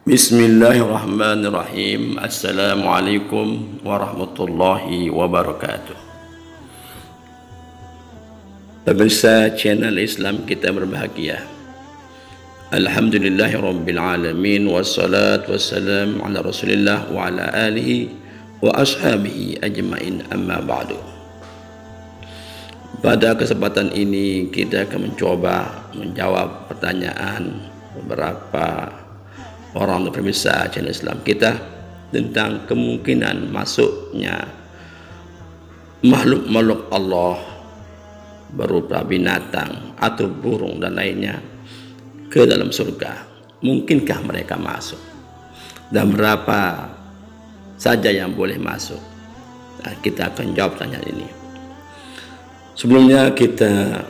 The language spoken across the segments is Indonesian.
Bismillahirrahmanirrahim. Assalamualaikum warahmatullahi wabarakatuh. Pemirsa channel Islam kita berbahagia. Alhamdulillahirabbil alamin wassalatu wassalam ala Rasulillah wa ala alihi wa ashabihi ajmain, amma ba'du. Pada kesempatan ini kita akan mencoba menjawab pertanyaan beberapa orang pemirsa channel Islam kita tentang kemungkinan masuknya makhluk-makhluk Allah berupa binatang atau burung dan lainnya ke dalam surga. Mungkinkah mereka masuk dan berapa saja yang boleh masuk? Nah, kita akan jawab pertanyaan ini. Sebelumnya kita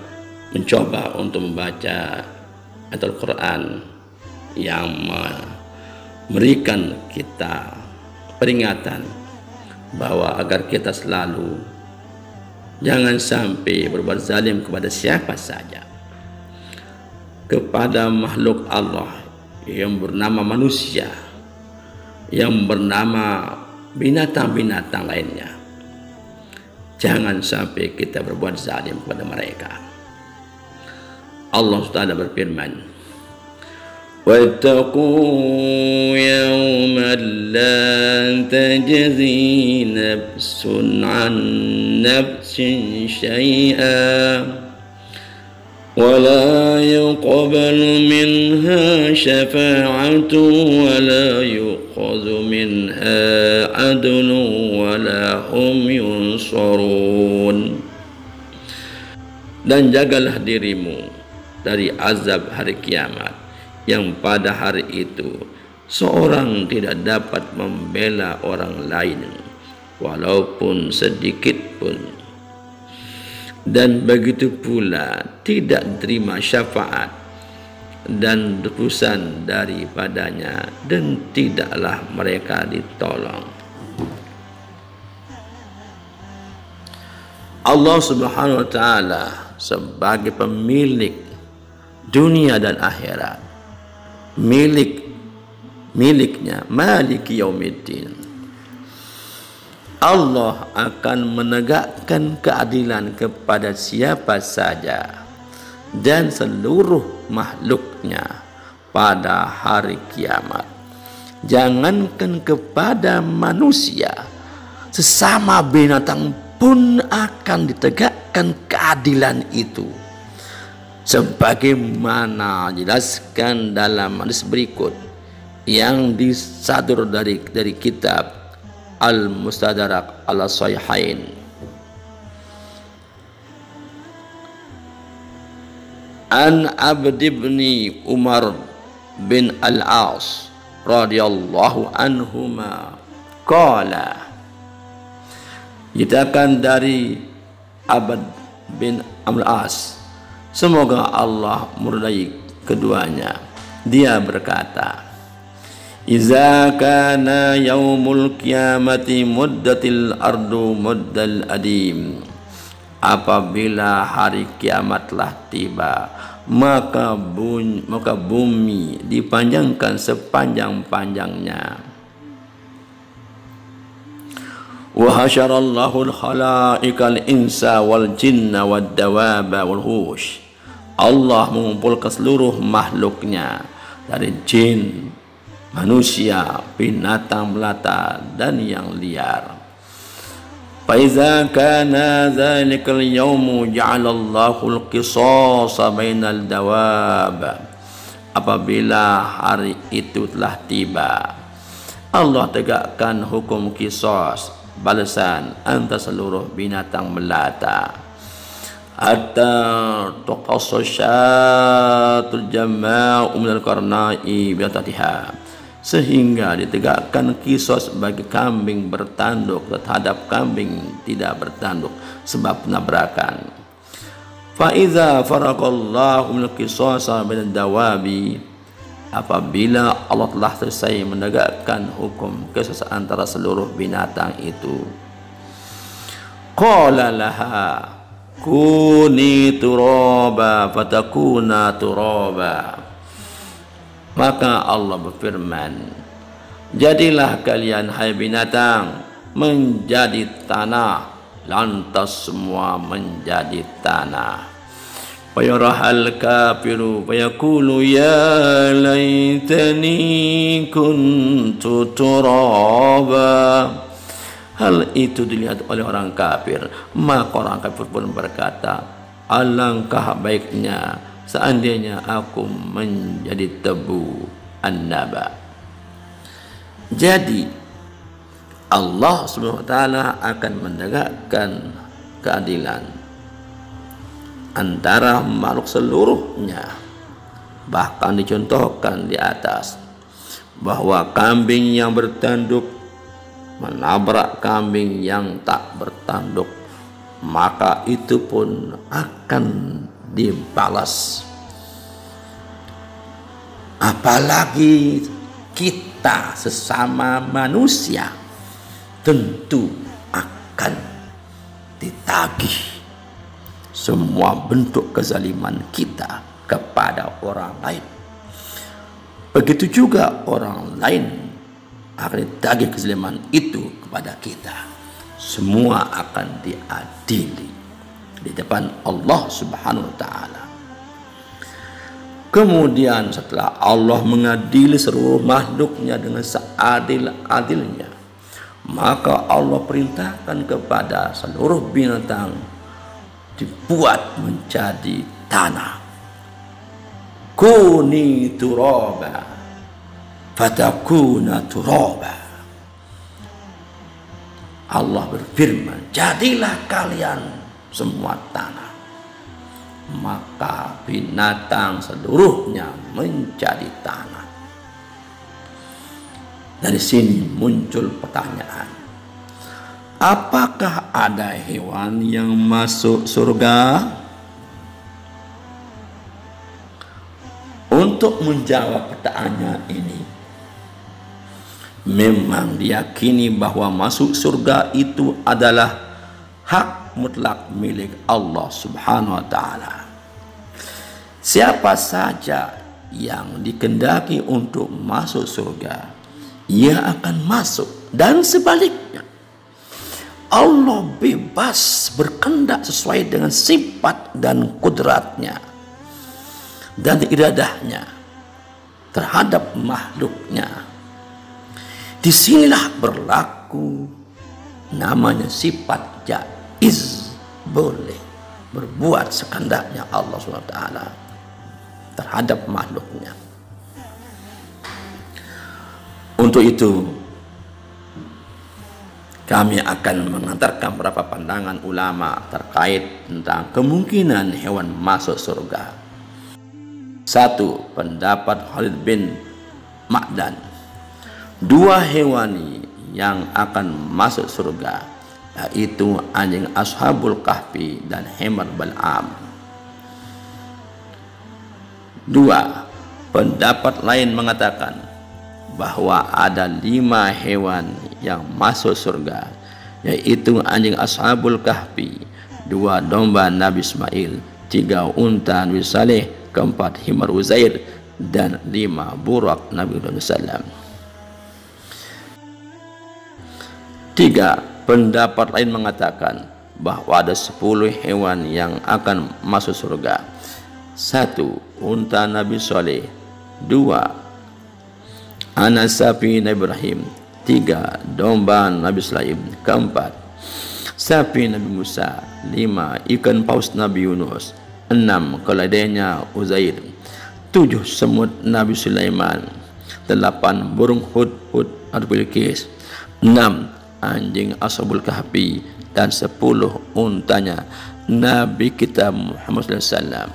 mencoba untuk membaca ayat Al-Quran yang memberikan kita peringatan bahwa agar kita selalu jangan sampai berbuat zalim kepada siapa saja, kepada makhluk Allah yang bernama manusia, yang bernama binatang-binatang lainnya. Jangan sampai kita berbuat zalim kepada mereka. Allah Ta'ala berfirman, وَاتَّقُوا يَوْمًا لَا تَجْزِي نَفْسٌ عَنْ نَفْسٍ شَيْئًا وَلَا يُقْبَلُ مِنْهَا شَفَاعَةٌ وَلَا يُؤْخَذُ مِنْهَا عَدْلٌ وَلَا هُمْ يُنصَرُونَ. Dan jagalah dirimu dari azab hari kiamat, yang pada hari itu seorang tidak dapat membela orang lain walaupun sedikit pun, dan begitu pula tidak terima syafaat dan tebusan daripadanya, dan tidaklah mereka ditolong. Allah Subhanahu wa Ta'ala sebagai pemilik dunia dan akhirat, miliknya Maliki Yaumiddin, Allah akan menegakkan keadilan kepada siapa saja dan seluruh makhluknya pada hari kiamat. Jangankan kepada manusia, sesama binatang pun akan ditegakkan keadilan itu, sebagaimana dijelaskan dalam hadis berikut yang disadur dari kitab Al-Mustadrak Al-Sahihain. An Abd ibn Umar bin Al-As radhiyallahu anhuma qala, dikatakan dari Abd bin Al-As, semoga Allah meridai keduanya, dia berkata, "Iza kana yaumul qiyamati muddatil ardu muddal adim." Apabila hari kiamat telah tiba, maka bumi dipanjangkan sepanjang-panjangnya. Wa hasyarallahu al-khalaiqal insa wal jinna wad dawaba wal hush. Allah mengumpulkan seluruh makhluknya dari jin, manusia, binatang melata dan yang liar. Fa iza kana dzalikal yaumu ja'alallahu al-qisasa bainal dawab. Apabila hari itu telah tiba, Allah tegakkan hukum qisas, balasan antara seluruh binatang melata, hatta tuqassasyatul jama'u minal qarna'i biatatiha, sehingga ditegakkan kisos bagi kambing bertanduk terhadap kambing tidak bertanduk sebab penabrakan. Fa iza faraqallahu minal qisasa bainad dawabi, apabila Allah telah selesai menegakkan hukum kisos antara seluruh binatang itu, qala laha kuni turaba fatakuna turaba, Maka Allah berfirman, jadilah kalian hai binatang menjadi tanah, lantas semua menjadi tanah. Fayarahal kafiru fayaqulu ya laitani kuntu turaba. Hal itu dilihat oleh orang kafir, maka orang kafir pun berkata, alangkah baiknya seandainya aku menjadi tebu annaba. Jadi Allah Subhanahu wa taala akan menegakkan keadilan antara makhluk seluruhnya. Bahkan dicontohkan di atas bahwa kambing yang bertanduk menabrak kambing yang tak bertanduk, maka itu pun akan dibalas. Apalagi kita sesama manusia tentu akan ditagih semua bentuk kezaliman kita kepada orang lain. Begitu juga orang lain akan ditagih kezaliman itu kepada kita. Semua akan diadili di depan Allah Subhanahu wa taala. Kemudian setelah Allah mengadili seluruh makhluknya dengan seadil-adilnya, maka Allah perintahkan kepada seluruh binatang dibuat menjadi tanah. Kuni turaba fatakuna turaba. Allah berfirman, jadilah kalian semua tanah, maka binatang seluruhnya menjadi tanah. Dari sini muncul pertanyaan, apakah ada hewan yang masuk surga? Untuk menjawab pertanyaan ini, memang diyakini bahwa masuk surga itu adalah hak mutlak milik Allah Subhanahu wa taala. Siapa saja yang dikehendaki untuk masuk surga, ia akan masuk, dan sebaliknya Allah bebas berkehendak sesuai dengan sifat dan kudratnya dan iradahnya terhadap makhluknya. Disinilah berlaku namanya sifat jaiz, boleh berbuat sekehendaknya Allah SWT terhadap makhluknya. Untuk itu kami akan mengantarkan beberapa pandangan ulama terkait tentang kemungkinan hewan masuk surga. 1. Pendapat Khalid bin Ma'dan, 2 hewan yang akan masuk surga, yaitu anjing Ashabul Kahfi dan himar Bal'am. 2. Pendapat lain mengatakan bahwa ada 5 hewan yang masuk surga, yaitu anjing Ashabul Kahfi, 2 domba Nabi Ismail, 3 unta Nabi Saleh, 4 himar Uzair, dan 5 burak Nabi SAW. 3. Pendapat lain mengatakan bahwa ada 10 hewan yang akan masuk surga. 1. Unta Nabi Saleh, 2 anak sapi Nabi Ibrahim, 3 domba Nabi Sulaim, 4 sapi Nabi Musa, 5 ikan paus Nabi Yunus, 6 keledainya Uzair, 7 semut Nabi Sulaiman, 8 burung hudhud atau Bilqis, 6 anjing Ashabul Kahfi, dan 10 untanya Nabi kita Muhammad SAW.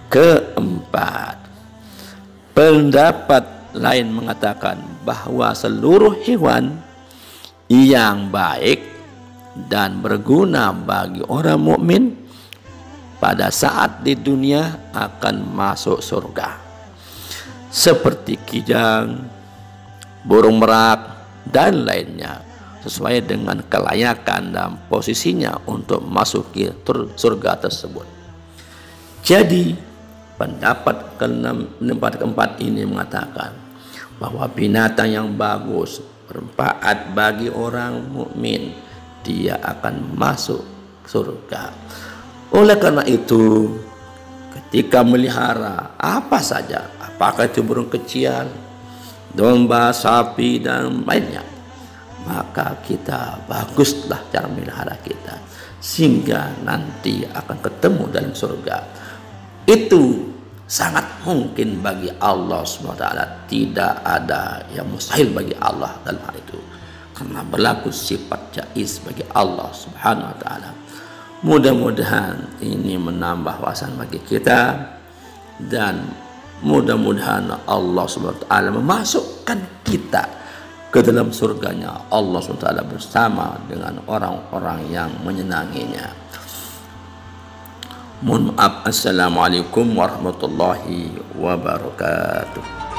Keempat, pendapat lain mengatakan bahwa seluruh hewan yang baik dan berguna bagi orang mukmin pada saat di dunia akan masuk surga, seperti kijang, burung merak, dan lainnya, sesuai dengan kelayakan dan posisinya untuk masuk ke surga tersebut. Jadi Pendapat keempat ini mengatakan bahwa binatang yang bagus bermanfaat bagi orang mukmin, dia akan masuk surga. Oleh karena itu, ketika melihara apa saja, apakah itu burung kecil, domba, sapi, dan lainnya, maka kita baguslah cara melihara kita, sehingga nanti akan ketemu dalam surga. Itu sangat mungkin bagi Allah SWT. Tidak ada yang mustahil bagi Allah dalam hal itu, karena berlaku sifat jaiz bagi Allah Subhanahu wa ta'ala. Mudah-mudahan ini menambah wawasan bagi kita, dan mudah-mudahan Allah SWT memasukkan kita ke dalam surganya Allah SWT bersama dengan orang-orang yang menyenanginya. Mohon maaf. Assalamualaikum warahmatullahi wabarakatuh.